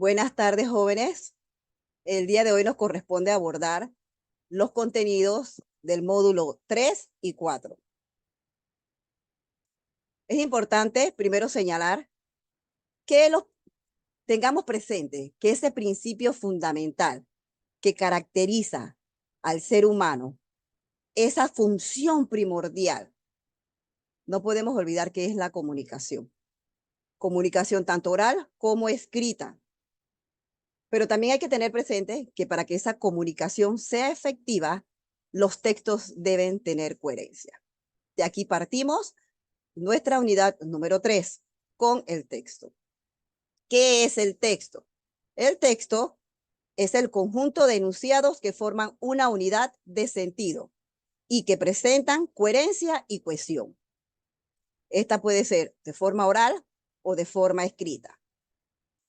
Buenas tardes, jóvenes. El día de hoy nos corresponde abordar los contenidos del módulo 3 y 4. Es importante primero señalar que tengamos presente que ese principio fundamental que caracteriza al ser humano, esa función primordial, no podemos olvidar que es la comunicación. Comunicación tanto oral como escrita. Pero también hay que tener presente que para que esa comunicación sea efectiva, los textos deben tener coherencia. De aquí partimos nuestra unidad número 3 con el texto. ¿Qué es el texto? El texto es el conjunto de enunciados que forman una unidad de sentido y que presentan coherencia y cohesión. Esta puede ser de forma oral o de forma escrita.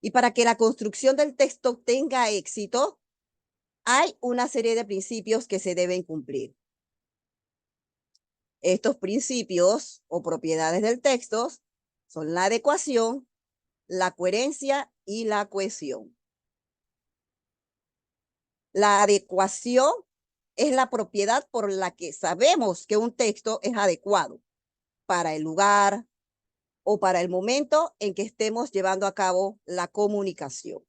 Y para que la construcción del texto tenga éxito, hay una serie de principios que se deben cumplir. Estos principios o propiedades del texto son la adecuación, la coherencia y la cohesión. La adecuación es la propiedad por la que sabemos que un texto es adecuado para el lugar o para el momento en que estemos llevando a cabo la comunicación.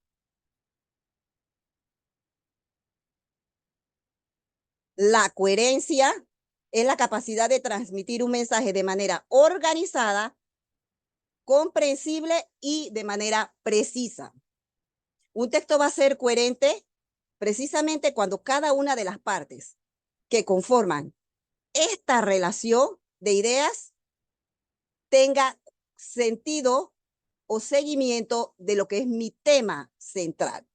La coherencia es la capacidad de transmitir un mensaje de manera organizada, comprensible y de manera precisa. Un texto va a ser coherente precisamente cuando cada una de las partes que conforman esta relación de ideas tenga sentido o seguimiento de lo que es mi tema central.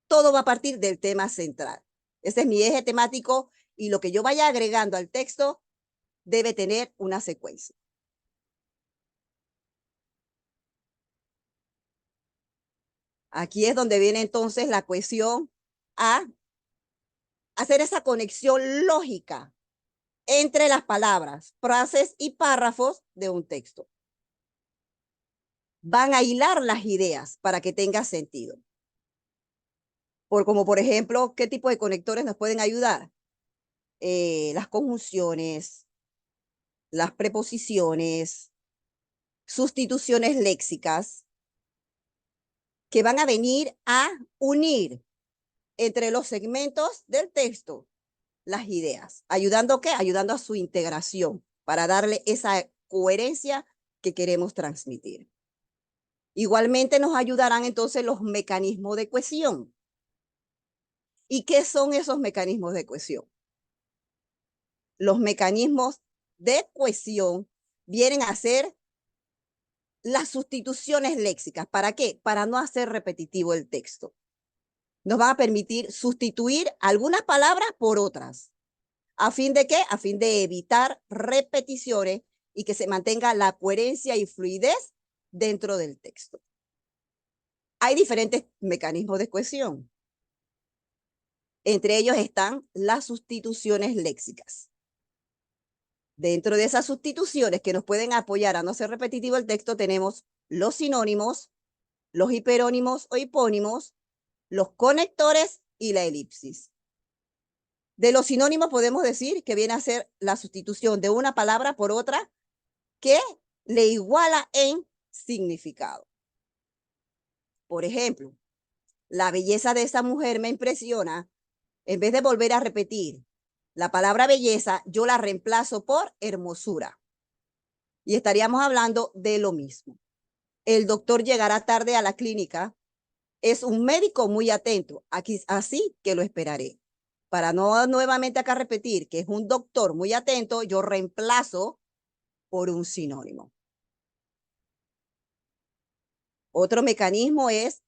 Todo va a partir del tema central. Ese es mi eje temático y lo que yo vaya agregando al texto debe tener una secuencia. Aquí es donde viene entonces la cohesión a hacer esa conexión lógica entre las palabras, frases y párrafos de un texto. Van a hilar las ideas para que tenga sentido. Como por ejemplo, ¿qué tipo de conectores nos pueden ayudar? Las conjunciones, las preposiciones, sustituciones léxicas, que van a venir a unir entre los segmentos del texto las ideas. ¿Ayudando qué? Ayudando a su integración para darle esa coherencia que queremos transmitir. Igualmente nos ayudarán entonces los mecanismos de cohesión. ¿Y qué son esos mecanismos de cohesión? Los mecanismos de cohesión vienen a ser las sustituciones léxicas. ¿Para qué? Para no hacer repetitivo el texto. Nos va a permitir sustituir algunas palabras por otras. ¿A fin de qué? A fin de evitar repeticiones y que se mantenga la coherencia y fluidez dentro del texto. Hay diferentes mecanismos de cohesión. Entre ellos están las sustituciones léxicas. Dentro de esas sustituciones que nos pueden apoyar a no ser repetitivo el texto, tenemos los sinónimos, los hiperónimos o hipónimos, los conectores y la elipsis. De los sinónimos podemos decir que viene a ser la sustitución de una palabra por otra que le iguala en significado. Por ejemplo, la belleza de esa mujer me impresiona. En vez de volver a repetir la palabra belleza, yo la reemplazo por hermosura. Y estaríamos hablando de lo mismo. El doctor llegará tarde a la clínica. Es un médico muy atento. Aquí, así que lo esperaré. Para no nuevamente acá repetir que es un doctor muy atento, yo reemplazo por un sinónimo. Otro mecanismo es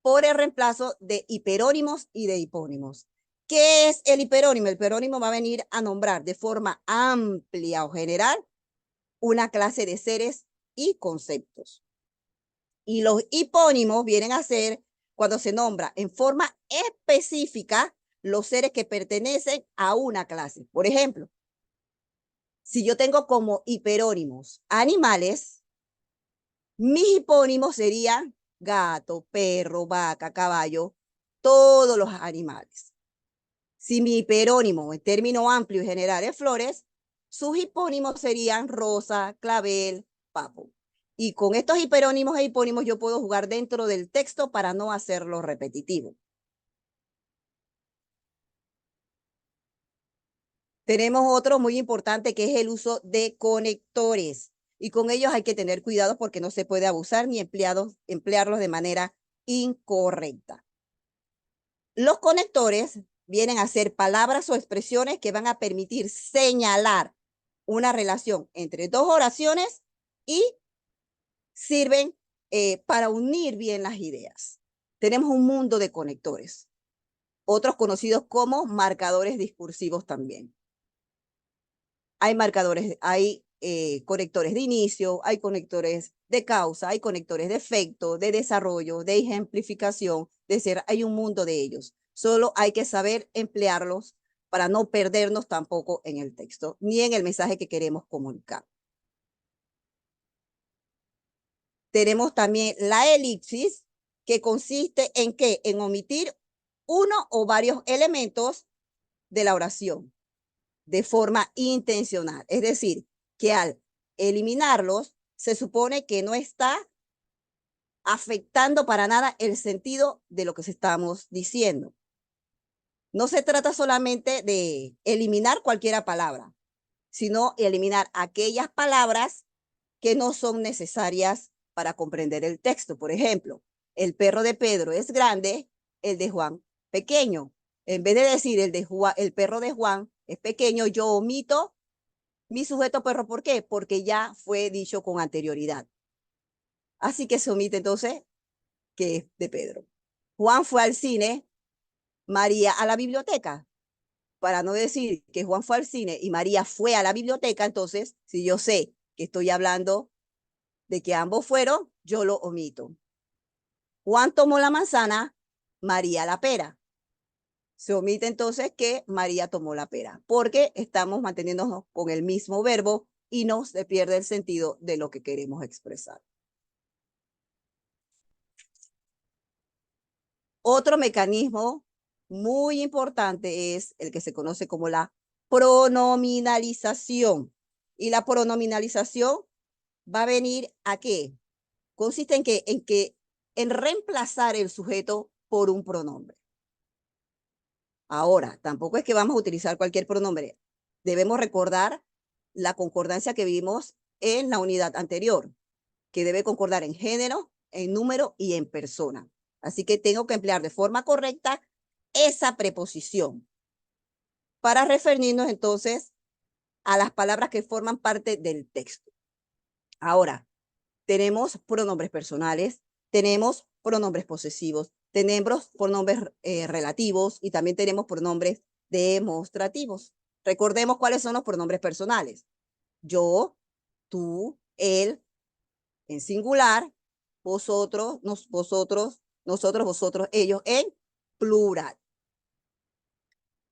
por el reemplazo de hiperónimos y de hipónimos. ¿Qué es el hiperónimo? El hiperónimo va a venir a nombrar de forma amplia o general una clase de seres y conceptos. Y los hipónimos vienen a ser cuando se nombra en forma específica los seres que pertenecen a una clase. Por ejemplo, si yo tengo como hiperónimos animales, mis hipónimos serían gato, perro, vaca, caballo, todos los animales. Si mi hiperónimo, en término amplio y general, es flores, sus hipónimos serían rosa, clavel, papo. Y con estos hiperónimos e hipónimos yo puedo jugar dentro del texto para no hacerlo repetitivo. Tenemos otro muy importante que es el uso de conectores. Y con ellos hay que tener cuidado porque no se puede abusar ni emplearlos de manera incorrecta. Los conectores vienen a ser palabras o expresiones que van a permitir señalar una relación entre dos oraciones y sirven para unir bien las ideas. Tenemos un mundo de conectores, otros conocidos como marcadores discursivos también. Hay marcadores, hay conectores de inicio, hay conectores de causa, hay conectores de efecto, de desarrollo, de ejemplificación, de ser, hay un mundo de ellos. Solo hay que saber emplearlos para no perdernos tampoco en el texto, ni en el mensaje que queremos comunicar. Tenemos también la elipsis, que consiste en ¿qué? En omitir uno o varios elementos de la oración de forma intencional. Es decir, que al eliminarlos, se supone que no está afectando para nada el sentido de lo que estamos diciendo. No se trata solamente de eliminar cualquier palabra, sino eliminar aquellas palabras que no son necesarias para comprender el texto. Por ejemplo, el perro de Pedro es grande, el de Juan pequeño. En vez de decir el perro de Juan es pequeño, yo omito mi sujeto perro. ¿Por qué? Porque ya fue dicho con anterioridad. Así que se omite entonces que es de Pedro. Juan fue al cine, María a la biblioteca. Para no decir que Juan fue al cine y María fue a la biblioteca, entonces, si yo sé que estoy hablando de que ambos fueron, yo lo omito. Juan tomó la manzana, María la pera. Se omite entonces que María tomó la pera, porque estamos manteniéndonos con el mismo verbo y no se pierde el sentido de lo que queremos expresar. Otro mecanismo muy importante es el que se conoce como la pronominalización. Y la pronominalización va a venir ¿a qué? Consiste en reemplazar el sujeto por un pronombre. Ahora, tampoco es que vamos a utilizar cualquier pronombre. Debemos recordar la concordancia que vimos en la unidad anterior, que debe concordar en género, en número y en persona. Así que tengo que emplear de forma correcta esa preposición para referirnos entonces a las palabras que forman parte del texto. Ahora, tenemos pronombres personales, tenemos pronombres posesivos, tenemos pronombres relativos y también tenemos pronombres demostrativos. Recordemos cuáles son los pronombres personales. Yo, tú, él, en singular, vosotros, nosotros, vosotros, ellos, en plural.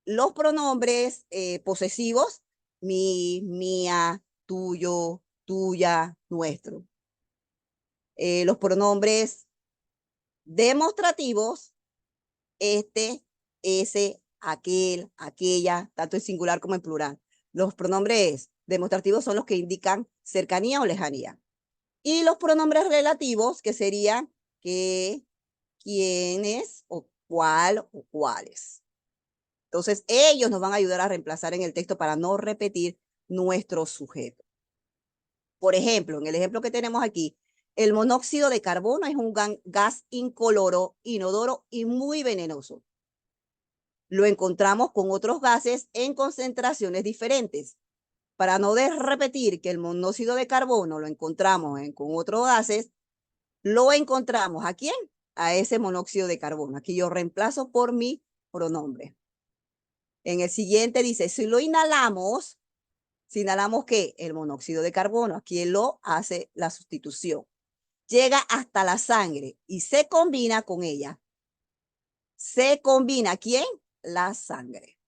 Los pronombres posesivos, mi, mía, tuyo, tuya, nuestro. Los pronombres demostrativos, este, ese, aquel, aquella, tanto en singular como en plural. Los pronombres demostrativos son los que indican cercanía o lejanía. Y los pronombres relativos, que serían qué, quiénes, o cuál, o cuáles. Entonces, ellos nos van a ayudar a reemplazar en el texto para no repetir nuestro sujeto. Por ejemplo, en el ejemplo que tenemos aquí, el monóxido de carbono es un gas incoloro, inodoro y muy venenoso. Lo encontramos con otros gases en concentraciones diferentes. Para no repetir que el monóxido de carbono lo encontramos con otros gases, lo encontramos ¿a quién? A ese monóxido de carbono. Aquí yo reemplazo por mi pronombre. En el siguiente dice, si lo inhalamos, si inhalamos ¿qué? El monóxido de carbono. Aquí lo hace la sustitución. Llega hasta la sangre y se combina con ella. ¿Se combina quién? La sangre.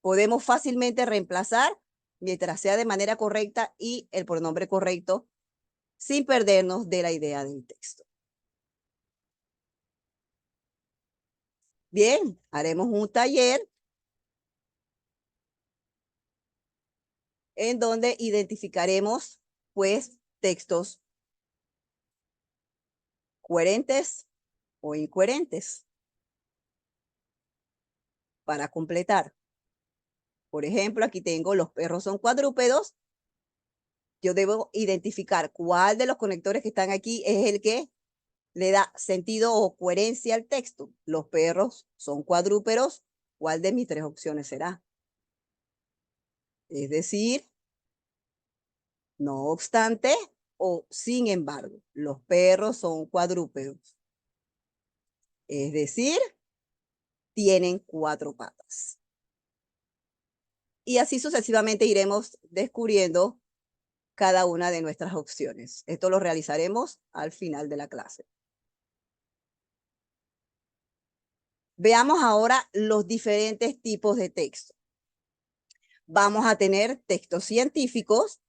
Podemos fácilmente reemplazar mientras sea de manera correcta y el pronombre correcto sin perdernos de la idea del texto. Bien, haremos un taller en donde identificaremos, pues, textos coherentes o incoherentes para completar. Por ejemplo, aquí tengo los perros son cuadrúpedos. Yo debo identificar cuál de los conectores que están aquí es el que le da sentido o coherencia al texto. Los perros son cuadrúpedos. ¿Cuál de mis tres opciones será? Es decir, no obstante o sin embargo, los perros son cuadrúpedos. Es decir, tienen cuatro patas. Y así sucesivamente iremos descubriendo cada una de nuestras opciones. Esto lo realizaremos al final de la clase. Veamos ahora los diferentes tipos de texto. Vamos a tener textos científicos,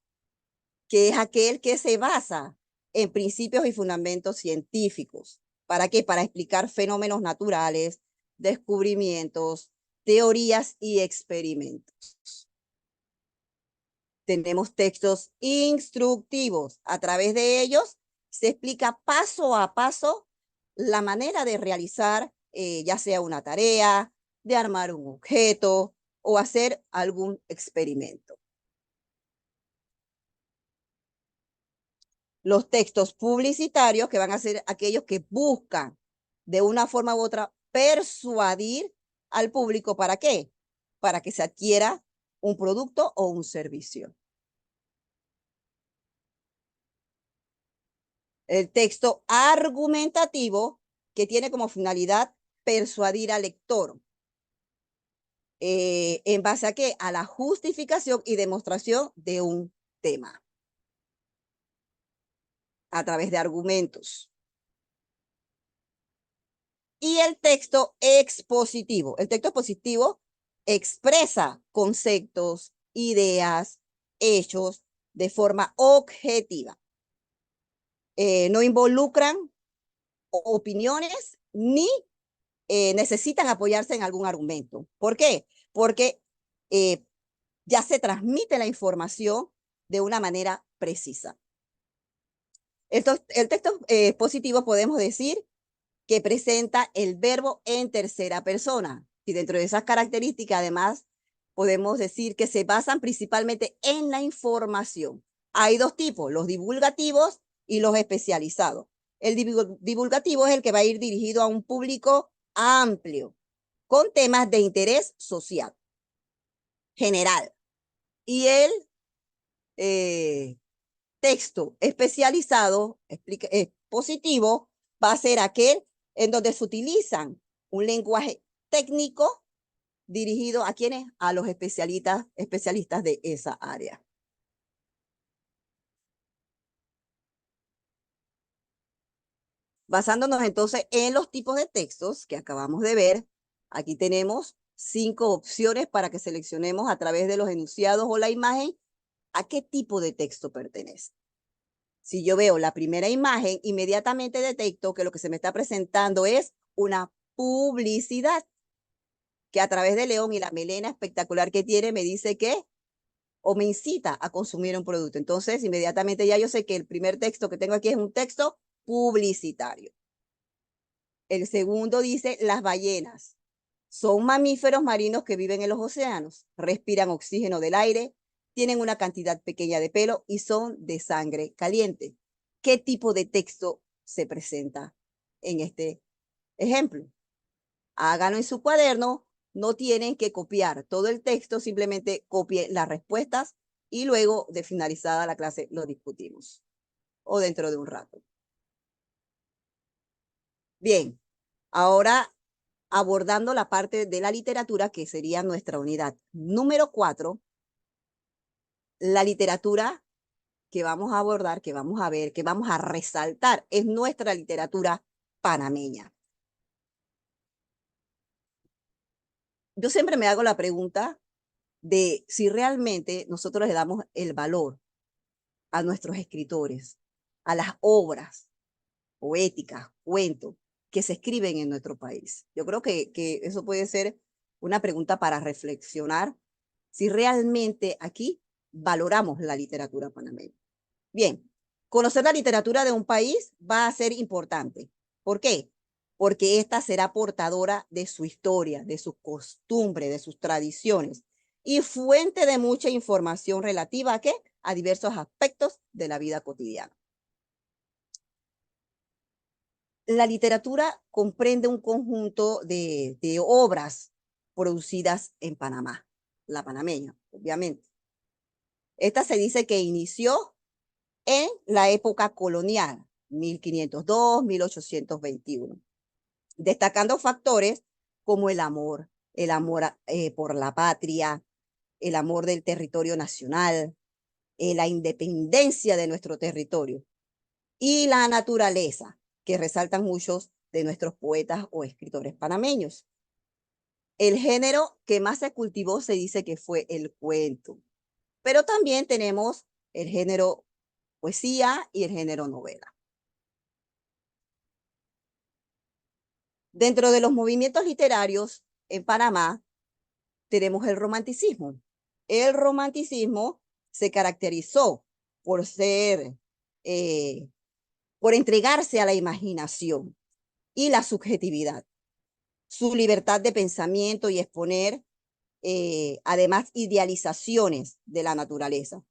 que es aquel que se basa en principios y fundamentos científicos. ¿Para qué? Para explicar fenómenos naturales, descubrimientos, teorías y experimentos. Tenemos textos instructivos. A través de ellos se explica paso a paso la manera de realizar ya sea una tarea, de armar un objeto o hacer algún experimento. Los textos publicitarios, que van a ser aquellos que buscan de una forma u otra persuadir al público. ¿Para qué? Para que se adquiera un producto o un servicio. El texto argumentativo, que tiene como finalidad persuadir al lector. ¿En base a qué? A la justificación y demostración de un tema a través de argumentos. Y el texto expositivo. El texto expositivo expresa conceptos, ideas, hechos de forma objetiva. No involucran opiniones ni necesitan apoyarse en algún argumento. ¿Por qué? Porque ya se transmite la información de una manera precisa. El texto expositivo podemos decir que presenta el verbo en tercera persona. Y dentro de esas características, además, podemos decir que se basan principalmente en la información. Hay dos tipos, los divulgativos y los especializados. El divulgativo es el que va a ir dirigido a un público amplio, con temas de interés social, general. Y el texto especializado, positivo, va a ser aquel en donde se utilizan un lenguaje técnico dirigido a quienes, a los especialistas de esa área. Basándonos entonces en los tipos de textos que acabamos de ver, aquí tenemos 5 opciones para que seleccionemos a través de los enunciados o la imagen a qué tipo de texto pertenece. Si yo veo la primera imagen, inmediatamente detecto que lo que se me está presentando es una publicidad que a través de León y la melena espectacular que tiene me dice que o me incita a consumir un producto. Entonces, inmediatamente ya yo sé que el primer texto que tengo aquí es un texto publicitario. El segundo dice, las ballenas son mamíferos marinos que viven en los océanos, respiran oxígeno del aire, tienen una cantidad pequeña de pelo y son de sangre caliente. ¿Qué tipo de texto se presenta en este ejemplo? Háganlo en su cuaderno, no tienen que copiar todo el texto, simplemente copien las respuestas y luego de finalizada la clase lo discutimos o dentro de un rato. Bien, ahora abordando la parte de la literatura que sería nuestra unidad número 4, la literatura que vamos a abordar, que vamos a ver, que vamos a resaltar es nuestra literatura panameña. Yo siempre me hago la pregunta de si realmente nosotros le damos el valor a nuestros escritores, a las obras poéticas, cuentos, que se escriben en nuestro país? Yo creo que eso puede ser una pregunta para reflexionar si realmente aquí valoramos la literatura panameña. Bien, conocer la literatura de un país va a ser importante. ¿Por qué? Porque esta será portadora de su historia, de sus costumbres, de sus tradiciones y fuente de mucha información relativa a qué? A diversos aspectos de la vida cotidiana. La literatura comprende un conjunto de obras producidas en Panamá, la panameña, obviamente. Esta se dice que inició en la época colonial, 1502, 1821, destacando factores como el amor por la patria, el amor del territorio nacional, la independencia de nuestro territorio y la naturaleza, que resaltan muchos de nuestros poetas o escritores panameños. El género que más se cultivó se dice que fue el cuento, pero también tenemos el género poesía y el género novela. Dentro de los movimientos literarios en Panamá tenemos el romanticismo. El romanticismo se caracterizó por ser, eh, por entregarse a la imaginación y la subjetividad, su libertad de pensamiento y exponer, además, idealizaciones de la naturaleza.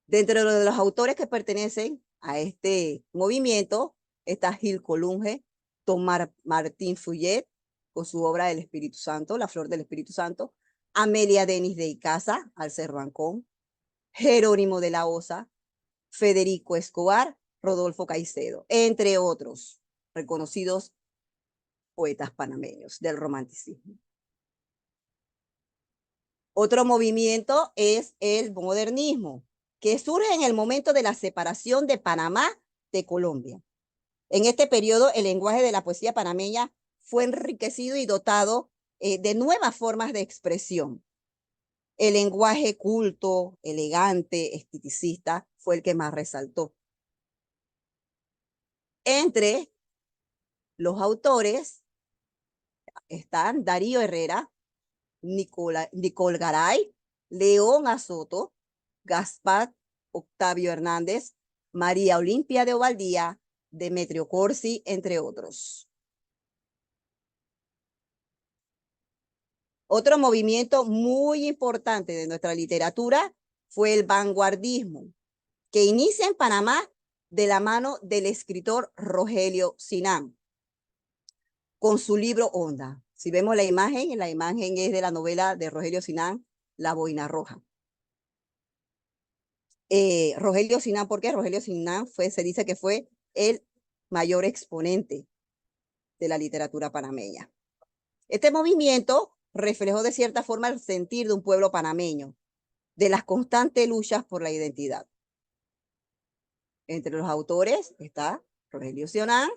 Dentro de los autores que pertenecen a este movimiento está Gil Colunge, Tomás Martín Fuyet, con su obra del Espíritu Santo, La Flor del Espíritu Santo, Amelia Denis de Icaza, al Cervancón, Jerónimo de la Osa, Federico Escobar, Rodolfo Caicedo, entre otros reconocidos poetas panameños del romanticismo. Otro movimiento es el modernismo, que surge en el momento de la separación de Panamá de Colombia. En este periodo, el lenguaje de la poesía panameña fue enriquecido y dotado de nuevas formas de expresión. El lenguaje culto, elegante, esteticista fue el que más resaltó. Entre los autores están Darío Herrera, Nicole Garay, León Azoto, Gaspar Octavio Hernández, María Olimpia de Ovaldía, Demetrio Corsi, entre otros. Otro movimiento muy importante de nuestra literatura fue el vanguardismo, que inicia en Panamá de la mano del escritor Rogelio Sinan, con su libro Onda. Si vemos la imagen es de la novela de Rogelio Sinan, La Boina Roja. Rogelio Sinan, ¿por qué? Rogelio Sinan se dice que fue el mayor exponente de la literatura panameña. Este movimiento reflejó de cierta forma el sentir de un pueblo panameño, de las constantes luchas por la identidad. Entre los autores está Rogelio Sinan,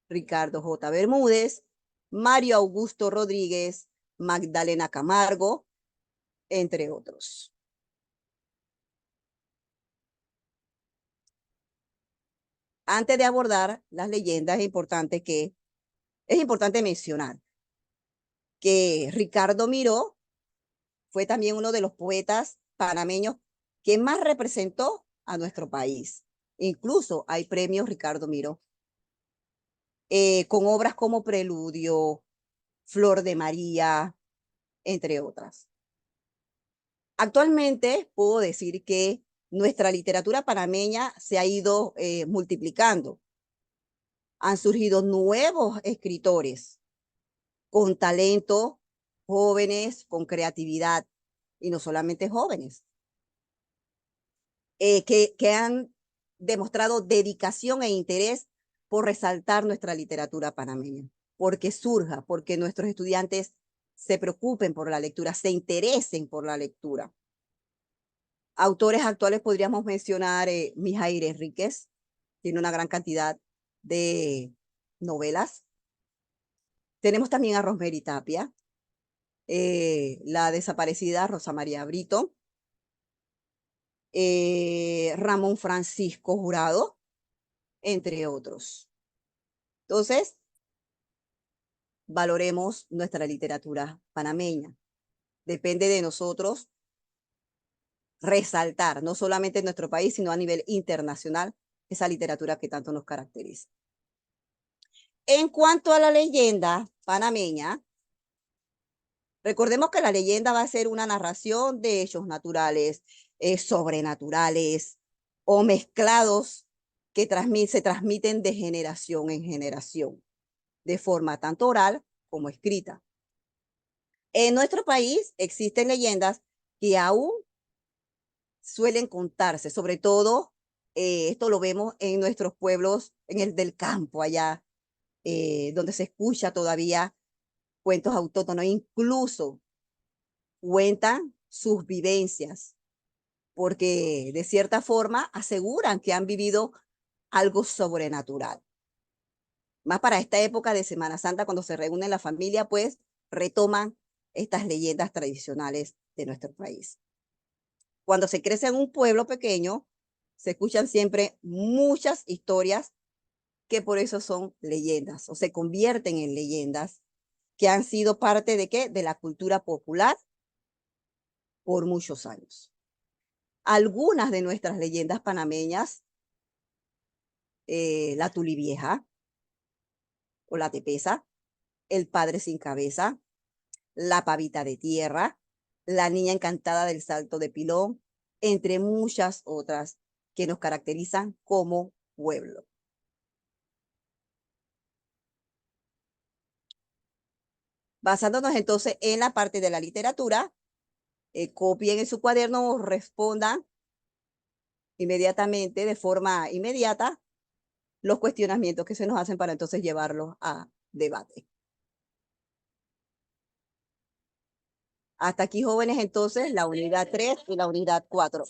Ricardo J. Bermúdez, Mario Augusto Rodríguez, Magdalena Camargo, entre otros. Antes de abordar las leyendas, es importante mencionar que Ricardo Miró fue también uno de los poetas panameños que más representó a nuestro país. Incluso hay premios Ricardo Miró, con obras como Preludio, Flor de María, entre otras. Actualmente puedo decir que nuestra literatura panameña se ha ido multiplicando. Han surgido nuevos escritores con talento, jóvenes, con creatividad, y no solamente jóvenes, que han demostrado dedicación e interés por resaltar nuestra literatura panameña, porque surja, porque nuestros estudiantes se preocupen por la lectura, se interesen por la lectura. Autores actuales podríamos mencionar Mijaíl Enríquez, tiene una gran cantidad de novelas. Tenemos también a Rosemary Tapia, la desaparecida Rosa María Brito, Ramón Francisco Jurado, entre otros. Entonces, valoremos nuestra literatura panameña. Depende de nosotros resaltar, no solamente en nuestro país, sino a nivel internacional, esa literatura que tanto nos caracteriza. En cuanto a la leyenda panameña, recordemos que la leyenda va a ser una narración de hechos naturales, sobrenaturales o mezclados que se transmiten de generación en generación, de forma tanto oral como escrita. En nuestro país existen leyendas que aún suelen contarse, sobre todo esto lo vemos en nuestros pueblos, en el del campo allá, donde se escucha todavía cuentos autóctonos, incluso cuentan sus vivencias, porque de cierta forma aseguran que han vivido algo sobrenatural. Más para esta época de Semana Santa, cuando se reúne la familia, pues retoman estas leyendas tradicionales de nuestro país. Cuando se crece en un pueblo pequeño, se escuchan siempre muchas historias que por eso son leyendas o se convierten en leyendas que han sido parte de qué? De la cultura popular por muchos años. Algunas de nuestras leyendas panameñas, la Tulivieja o la Tepesa, el Padre sin Cabeza, la Pavita de Tierra, la Niña Encantada del Salto de Pilón, entre muchas otras que nos caracterizan como pueblo. Basándonos entonces en la parte de la literatura, copien en su cuaderno o respondan inmediatamente, de forma inmediata, los cuestionamientos que se nos hacen para entonces llevarlos a debate. Hasta aquí, jóvenes, entonces, la unidad 3 y la unidad 4.